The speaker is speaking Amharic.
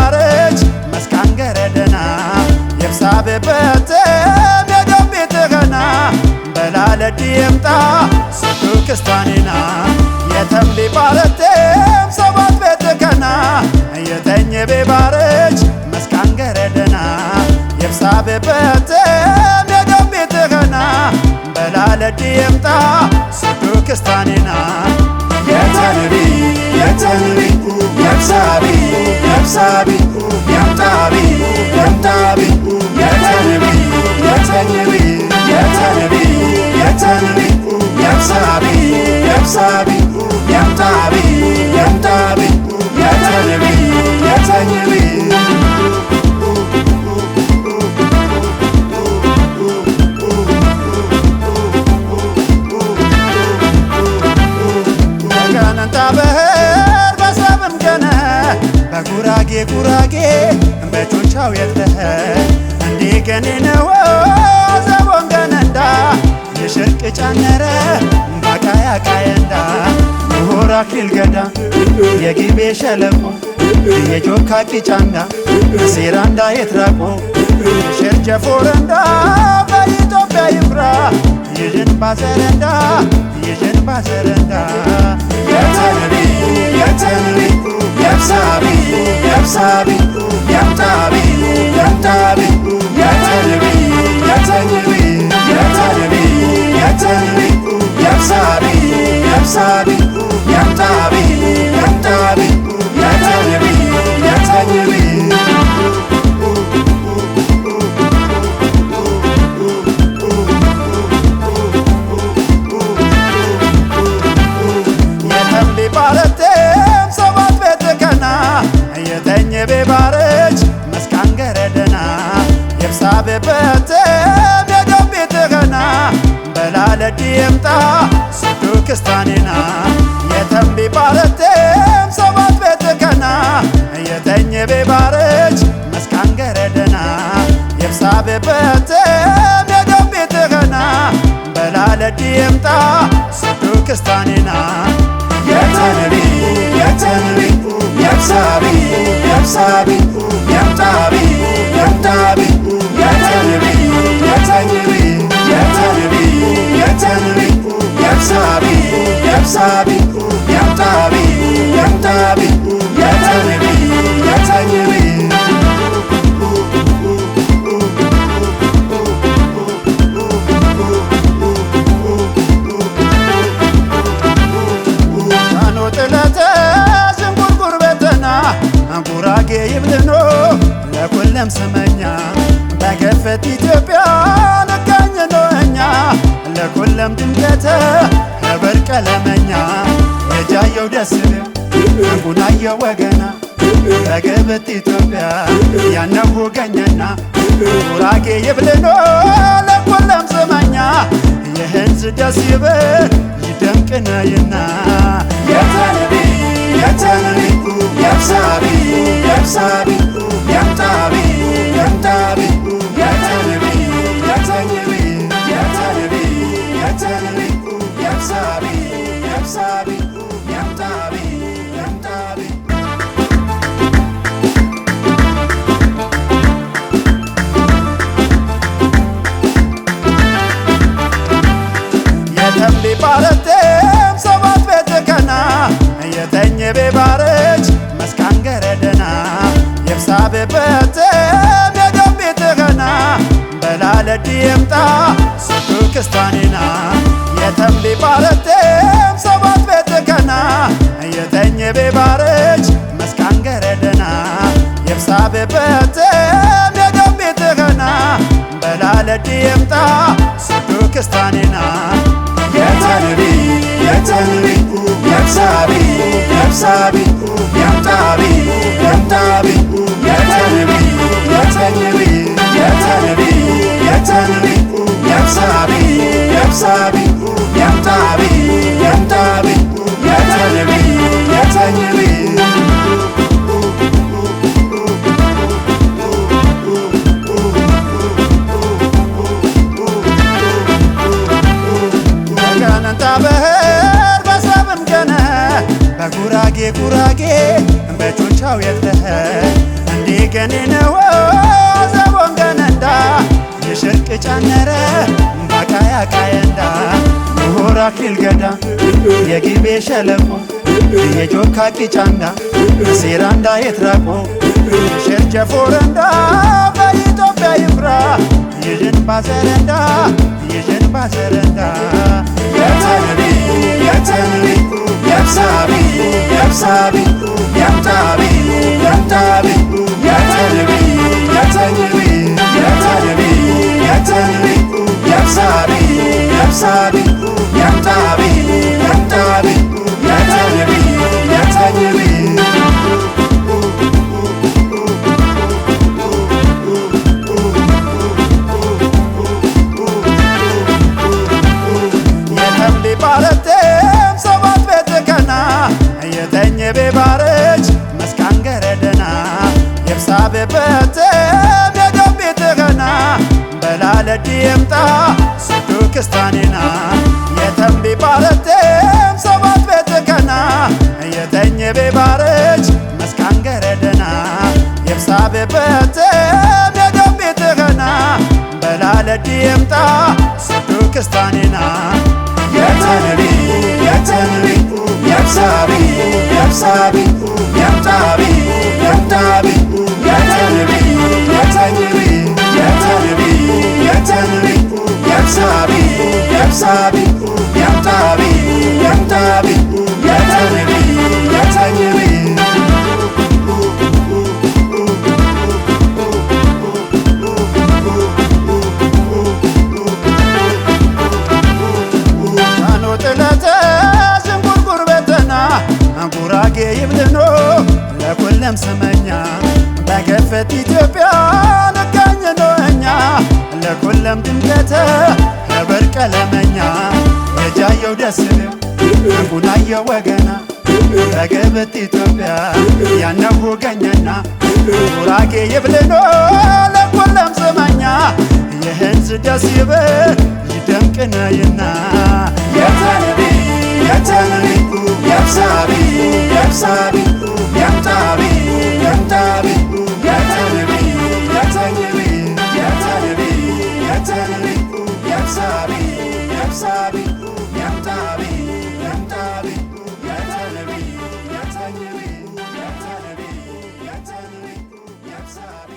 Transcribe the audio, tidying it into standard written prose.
ባረች መስካን ገረደና የብሳብ በተም የደም ቤትኸና በላለድ የምጣ ስቱ ክስታኔና የተምሊ ባረቴም ሰባት ቤትከና የተኝ ቤባረች መስካን ገረደና የብሳብ በተም የደም ቤትኸና በላለድ የምጣ ስቱ ክስታኔና የተንቢ የብሳቢ የምጣቢ የተንቢ የብሳቢ የምጣቢ የተንቢ በህር በሰብም ገነ በጉራጌ በቾቻው የትለህ እንዲ ገኔ ነው ዘቦን ገነንዳ የሽርቅ ጫነረ ባቃያ ቃየንዳ ምሁራ ኪልገዳ የጊቤ ሸለቆ የጆካ ቂጫንዳ ሴራንዳ የትራቆ ሸርጀፎረንዳ በኢትዮጵያ ይፍራ ይዥን ባዘረንዳ የተንቢ የብሳቢ የምጣቢ የተንቢ የብሳቢ የምጣቢ የተንቢ ባረቴም ሰባት ቤትከና የተኝ ቤባረች መስካን ገረደና የብሳብ በተም የደም ቤትኸና በላለድ የምጣ ስቱ ክስታኔና የተምቢ ባረቴም ሰባት ቤትከና የተኝ ቤባረች መስካን ገረደና የብሳብ በተም የደም ቤትኸና በላለድ የምጣ ስቱ ክስታኔና የተንቢ የብሳቢ የምጣቢ የተንቢ የብሳቢ የምጣቢ የተንቢ ጉራጌ ይብልኖ ለኩለም ስመኛ በገፈት ኢትዮጵያ ነካኝ ነውኛ ለኩለም ድንገተ ነበር ቀለመኛ የጃየው ደስ ጉናየው ወገና በገፈት ኢትዮጵያ ያነሁ ገኘና ጉራጌ ይብልኖ ለኩለም ስመኛ የህንዝ ደስ ይበል ይደምቅነይና የተንቢ የብሳቢ የምጣቢ የተንቢ የብሳቢ የምጣቢ የተምሊ ባረቴም ሰባት ቤትከና የተኝ ቤባረች መስካን ገረደና የብሳብ በተም የደም ቤትኸና በላለድ የምጣ ስቱ ክስታኔና የተምሊ ባረቴም ሰባት ቤትከና የተኝ ቤባረች መስካን ገረደና የብሳብ በተም የደም ቤትኸና በላለድ የምጣ ስቱ ክስታኔና የተንቢ የብሳቢ የምጣቢ የተንቢ የብሳቢ የምጣቢ የተንቢ ገነንታ በህር በሰብም ገነ በጉራጌ በቾቻው የትለህ ገኔ ነው ዘቦን ገነንዳ የሸርቅ ጫነረ ባቃያ ቃየንዳ ሆራ ኪልገዳ የጊቤ ሸለቆ የጆካ ቂጫንዳ ሴራንዳ የትራቆ ሸርጀ ፎረንዳ በኢትዮጵያ ይፍራ ይዥን ባዘረንዳ ይዥን ባዘረንዳ የተንቢ የተንቢ የብሳቢ የብሳቢ የምጣቢ የምጣቢ የተንቢ የተንቢ የተንቢ የተንቢ የብሳቢ የብሳቢ የምጣቢ የምጣቢ የተንቢ የተንቢ ባረቴም ሰባት ቤት ከና የተኘ ቤባረች መስካን ገረደና የብሳቤ በቴም የደም ቤት ከና በላለዲ የምጣ ሱዱ ክስታኔና የተንቢ ባረቴም ሰባት ቤት ከና የተኘ ቤባረች መስካን ገረደና የብሳቤ በቴም የደም ቤት ከና በላለዲ የምጣ ሱዱ ክስታኔና የተንቢ የተንቢ የብሳቢ የብሳቢ የምጣቢ የምጣቢ የተንቢ የተንቢ የተንቢ የተንቢ የብሳቢ የብሳቢ የምጣቢ የምጣቢ የተንቢ የተንቢ ጉራጌ ይብልኖ ለኩለም ስመኛ በገፈት ኢትዮጵያ ነጋኝ ነውኛ ለኩለም ድምቀተ ህበር ቀለመኛ የጃየው ደስለው ጉናየው ወገና በገፈት ኢትዮጵያ ያነሁ ገኘና ጉራጌ ይብልኖ ለኩለም ስመኛ ይህን ደስ ይበል ይደምቅነይና የተንቢ የተንቢ የብሳቢ የብሳቢ የምጣቢ የምጣቢ የተንቢ የተንቢ የተንቢ የተንቢ የብሳቢ የብሳቢ የምጣቢ የምጣቢ የተንቢ የተንቢ የተንቢ የተንቢ የብሳቢ